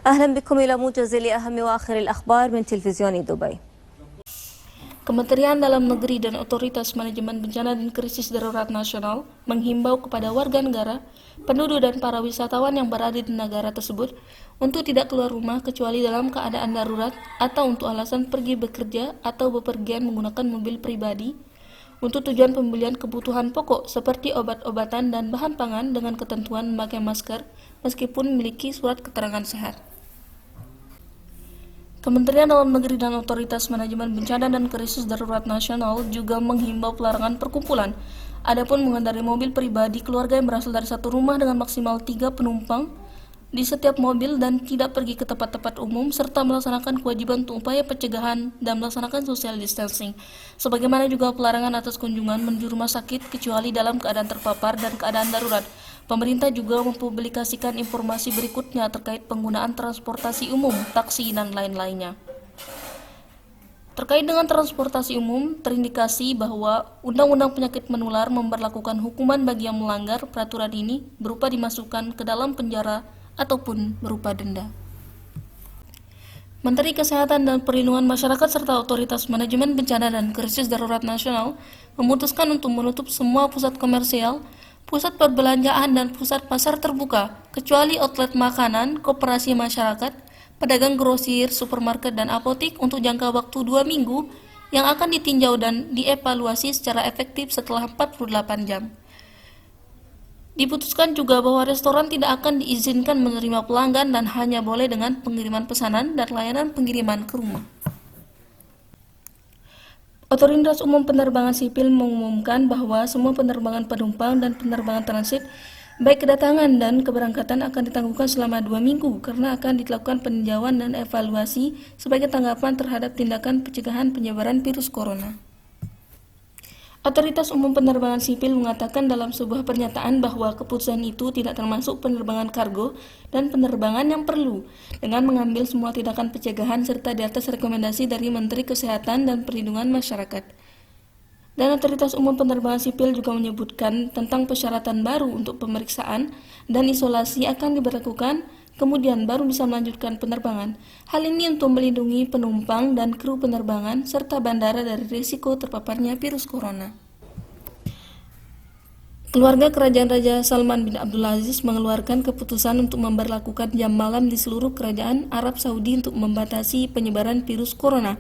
أهلا بكم إلى موجز لأهم وآخر الأخبار من تلفزيون دبي. Kementerian Dalam Negeri dan Otoritas Manajemen Bencana dan Krisis Darurat Nasional menghimbau kepada warga negara, penduduk dan para wisatawan yang berada di negara tersebut untuk tidak keluar rumah kecuali dalam keadaan darurat atau untuk alasan pergi bekerja atau bepergian menggunakan mobil pribadi untuk tujuan pembelian kebutuhan pokok seperti obat-obatan dan bahan pangan dengan ketentuan memakai masker meskipun memiliki surat keterangan sehat. Kementerian Dalam Negeri dan Otoritas Manajemen Bencana dan Krisis Darurat Nasional juga menghimbau pelarangan perkumpulan. Adapun mengendarai mobil pribadi keluarga yang berasal dari satu rumah dengan maksimal 3 penumpang di setiap mobil dan tidak pergi ke tempat-tempat umum serta melaksanakan kewajiban untuk upaya pencegahan dan melaksanakan social distancing. Sebagaimana juga pelarangan atas kunjungan menuju rumah sakit kecuali dalam keadaan terpapar dan keadaan darurat. Pemerintah juga mempublikasikan informasi berikutnya terkait penggunaan transportasi umum, taksi, dan lain-lainnya. Terkait dengan transportasi umum, terindikasi bahwa Undang-Undang Penyakit Menular memberlakukan hukuman bagi yang melanggar peraturan ini berupa dimasukkan ke dalam penjara ataupun berupa denda. Menteri Kesehatan dan Perlindungan Masyarakat serta Otoritas Manajemen Bencana dan Krisis Darurat Nasional memutuskan untuk menutup semua pusat komersial, pusat perbelanjaan dan pusat pasar terbuka, kecuali outlet makanan, koperasi masyarakat, pedagang grosir, supermarket, dan apotik untuk jangka waktu 2 minggu yang akan ditinjau dan dievaluasi secara efektif setelah 48 jam. Diputuskan juga bahwa restoran tidak akan diizinkan menerima pelanggan dan hanya boleh dengan pengiriman pesanan dan layanan pengiriman ke rumah. Otoritas Umum Penerbangan Sipil mengumumkan bahwa semua penerbangan penumpang dan penerbangan transit, baik kedatangan dan keberangkatan akan ditangguhkan selama 2 minggu karena akan dilakukan peninjauan dan evaluasi sebagai tanggapan terhadap tindakan pencegahan penyebaran virus corona. Otoritas Umum Penerbangan Sipil mengatakan dalam sebuah pernyataan bahwa keputusan itu tidak termasuk penerbangan kargo dan penerbangan yang perlu, dengan mengambil semua tindakan pencegahan serta di atas rekomendasi dari Menteri Kesehatan dan Perlindungan Masyarakat. Dan Otoritas Umum Penerbangan Sipil juga menyebutkan tentang persyaratan baru untuk pemeriksaan dan isolasi akan diberlakukan, kemudian baru bisa melanjutkan penerbangan. Hal ini untuk melindungi penumpang dan kru penerbangan serta bandara dari risiko terpaparnya virus corona. Keluarga Kerajaan Raja Salman bin Abdul Aziz mengeluarkan keputusan untuk memberlakukan jam malam di seluruh Kerajaan Arab Saudi untuk membatasi penyebaran virus corona,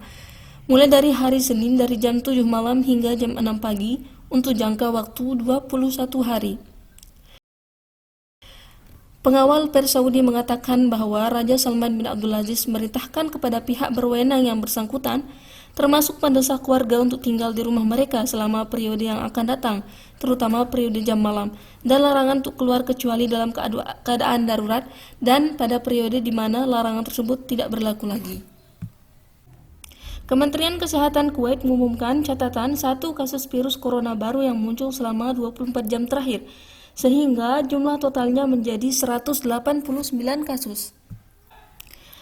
mulai dari hari Senin dari jam 7 malam hingga jam 6 pagi untuk jangka waktu 21 hari. Pengawal pers Saudi mengatakan bahwa Raja Salman bin Abdul Aziz memerintahkan kepada pihak berwenang yang bersangkutan, termasuk mendesak warga untuk tinggal di rumah mereka selama periode yang akan datang, terutama periode jam malam, dan larangan untuk keluar kecuali dalam keadaan darurat dan pada periode di mana larangan tersebut tidak berlaku lagi. Kementerian Kesehatan Kuwait mengumumkan catatan 1 kasus virus corona baru yang muncul selama 24 jam terakhir, sehingga jumlah totalnya menjadi 189 kasus.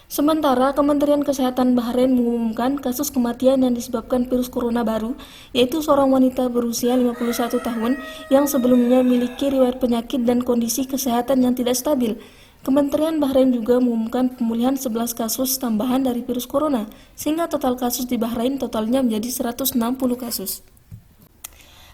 Sementara Kementerian Kesehatan Bahrain mengumumkan kasus kematian yang disebabkan virus corona baru, yaitu seorang wanita berusia 51 tahun yang sebelumnya memiliki riwayat penyakit dan kondisi kesehatan yang tidak stabil. Kementerian Bahrain juga mengumumkan pemulihan 11 kasus tambahan dari virus corona, sehingga total kasus di Bahrain totalnya menjadi 160 kasus.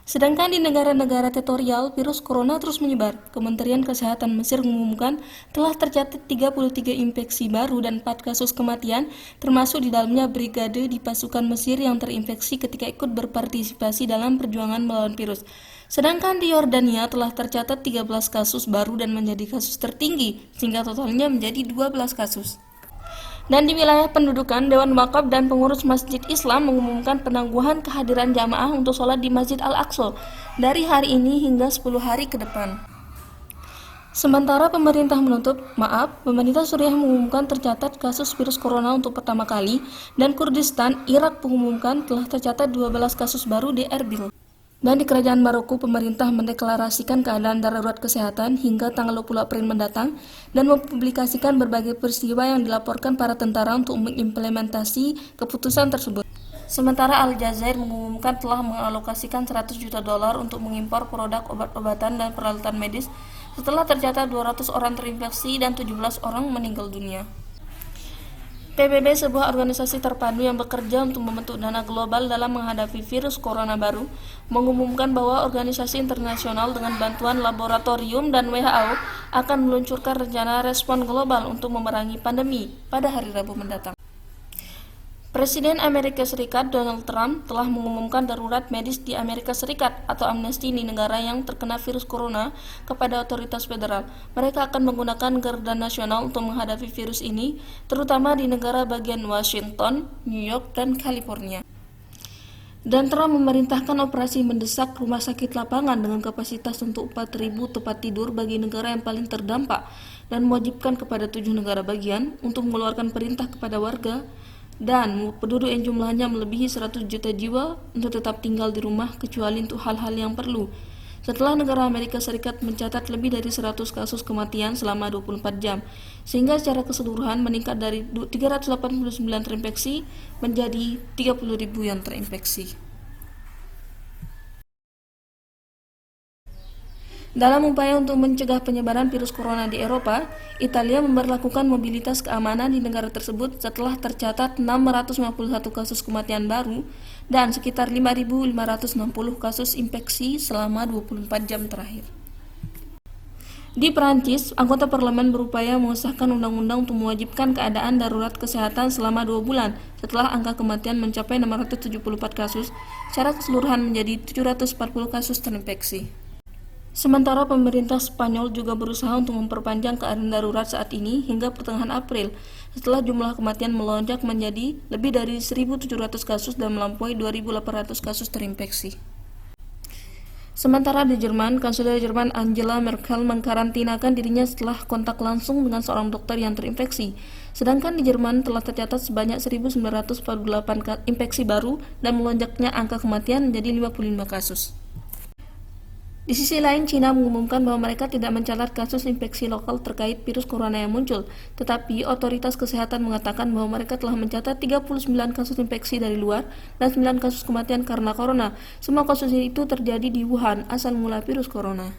Sedangkan di negara-negara teritorial, virus corona terus menyebar. Kementerian Kesehatan Mesir mengumumkan telah tercatat 33 infeksi baru dan 4 kasus kematian, termasuk di dalamnya brigade di pasukan Mesir yang terinfeksi ketika ikut berpartisipasi dalam perjuangan melawan virus. Sedangkan di Yordania telah tercatat 13 kasus baru dan menjadi kasus tertinggi, sehingga totalnya menjadi 12 kasus. Dan di wilayah pendudukan, Dewan Wakaf dan pengurus Masjid Islam mengumumkan penangguhan kehadiran jamaah untuk sholat di Masjid Al-Aqsa dari hari ini hingga 10 hari ke depan. Sementara pemerintah pemerintah Suriah mengumumkan tercatat kasus virus corona untuk pertama kali, dan Kurdistan, Irak mengumumkan telah tercatat 12 kasus baru di Erbil. Dan di Kerajaan Maroko, pemerintah mendeklarasikan keadaan darurat kesehatan hingga tanggal 20 April mendatang dan mempublikasikan berbagai peristiwa yang dilaporkan para tentara untuk mengimplementasi keputusan tersebut. Sementara Aljazair mengumumkan telah mengalokasikan $100 juta untuk mengimpor produk obat-obatan dan peralatan medis setelah tercatat 200 orang terinfeksi dan 17 orang meninggal dunia. PBB, sebuah organisasi terpadu yang bekerja untuk membentuk dana global dalam menghadapi virus corona baru, mengumumkan bahwa organisasi internasional dengan bantuan laboratorium dan WHO akan meluncurkan rencana respon global untuk memerangi pandemi pada hari Rabu mendatang. Presiden Amerika Serikat Donald Trump telah mengumumkan darurat medis di Amerika Serikat atau amnesti di negara yang terkena virus corona kepada otoritas federal. Mereka akan menggunakan garda nasional untuk menghadapi virus ini, terutama di negara bagian Washington, New York, dan California. Dan Trump memerintahkan operasi mendesak rumah sakit lapangan dengan kapasitas untuk 4.000 tempat tidur bagi negara yang paling terdampak dan mewajibkan kepada 7 negara bagian untuk mengeluarkan perintah kepada warga dan penduduk yang jumlahnya melebihi 100 juta jiwa untuk tetap tinggal di rumah kecuali untuk hal-hal yang perlu. Setelah negara Amerika Serikat mencatat lebih dari 100 kasus kematian selama 24 jam, sehingga secara keseluruhan meningkat dari 389 terinfeksi menjadi 30.000 yang terinfeksi. Dalam upaya untuk mencegah penyebaran virus corona di Eropa, Italia memberlakukan mobilitas keamanan di negara tersebut setelah tercatat 651 kasus kematian baru dan sekitar 5.560 kasus infeksi selama 24 jam terakhir. Di Perancis, anggota parlemen berupaya mengesahkan undang-undang untuk mewajibkan keadaan darurat kesehatan selama 2 bulan setelah angka kematian mencapai 674 kasus, secara keseluruhan menjadi 740 kasus terinfeksi. Sementara pemerintah Spanyol juga berusaha untuk memperpanjang keadaan darurat saat ini hingga pertengahan April, setelah jumlah kematian melonjak menjadi lebih dari 1.700 kasus dan melampaui 2.800 kasus terinfeksi. Sementara di Jerman, Kanselir Jerman Angela Merkel mengkarantinakan dirinya setelah kontak langsung dengan seorang dokter yang terinfeksi. Sedangkan di Jerman telah tercatat sebanyak 1.948 infeksi baru dan melonjaknya angka kematian menjadi 55 kasus. Di sisi lain, China mengumumkan bahwa mereka tidak mencatat kasus infeksi lokal terkait virus corona yang muncul, tetapi otoritas kesehatan mengatakan bahwa mereka telah mencatat 39 kasus infeksi dari luar dan 9 kasus kematian karena corona. Semua kasus itu terjadi di Wuhan, asal mula virus corona.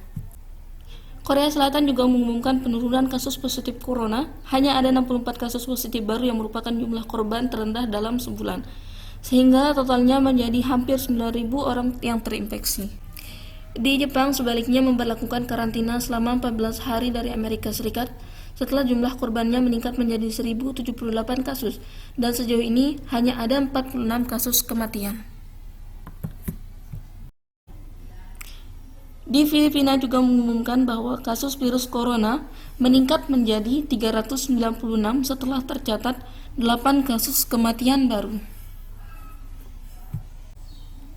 Korea Selatan juga mengumumkan penurunan kasus positif corona, hanya ada 64 kasus positif baru yang merupakan jumlah korban terendah dalam sebulan, sehingga totalnya menjadi hampir 9.000 orang yang terinfeksi. Di Jepang sebaliknya memberlakukan karantina selama 14 hari dari Amerika Serikat setelah jumlah korbannya meningkat menjadi 1.078 kasus dan sejauh ini hanya ada 46 kasus kematian. Di Filipina juga mengumumkan bahwa kasus virus corona meningkat menjadi 396 setelah tercatat 8 kasus kematian baru.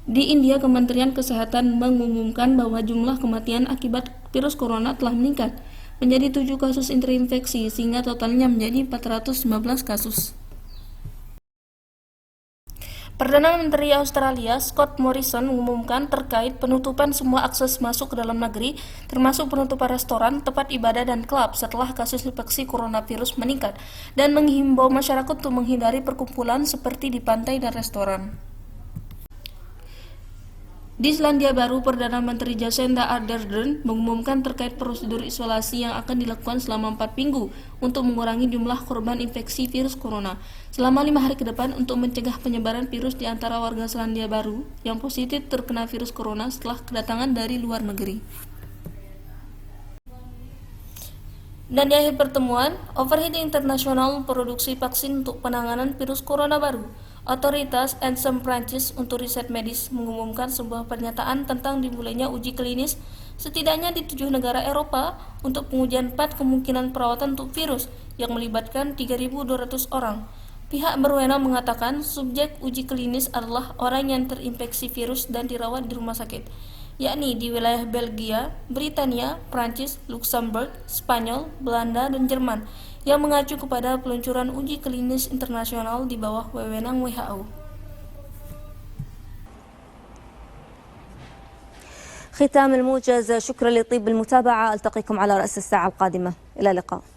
Di India, Kementerian Kesehatan mengumumkan bahwa jumlah kematian akibat virus corona telah meningkat menjadi 7 kasus terinfeksi sehingga totalnya menjadi 415 kasus. Perdana Menteri Australia Scott Morrison mengumumkan terkait penutupan semua akses masuk ke dalam negeri, termasuk penutupan restoran, tempat ibadah, dan klub setelah kasus infeksi coronavirus meningkat, dan menghimbau masyarakat untuk menghindari perkumpulan seperti di pantai dan restoran. Di Selandia Baru, Perdana Menteri Jacinda Ardern mengumumkan terkait prosedur isolasi yang akan dilakukan selama 4 minggu untuk mengurangi jumlah korban infeksi virus corona selama 5 hari ke depan untuk mencegah penyebaran virus di antara warga Selandia Baru yang positif terkena virus corona setelah kedatangan dari luar negeri. Dan di akhir pertemuan, Overhead Internasional memproduksi vaksin untuk penanganan virus corona baru. Otoritas Ensem Prancis untuk riset medis mengumumkan sebuah pernyataan tentang dimulainya uji klinis setidaknya di 7 negara Eropa untuk pengujian 4 kemungkinan perawatan untuk virus yang melibatkan 3.200 orang. Pihak berwenang mengatakan subjek uji klinis adalah orang yang terinfeksi virus dan dirawat di rumah sakit, yakni di wilayah Belgia, Britania, Prancis, Luxembourg, Spanyol, Belanda, dan Jerman, yang mengacu kepada peluncuran uji klinis internasional di bawah wewenang WHO. ختام الموجز، شكرا لطيب المتابعة. ألتقيكم على رأس الساعة القادمة. إلى اللقاء.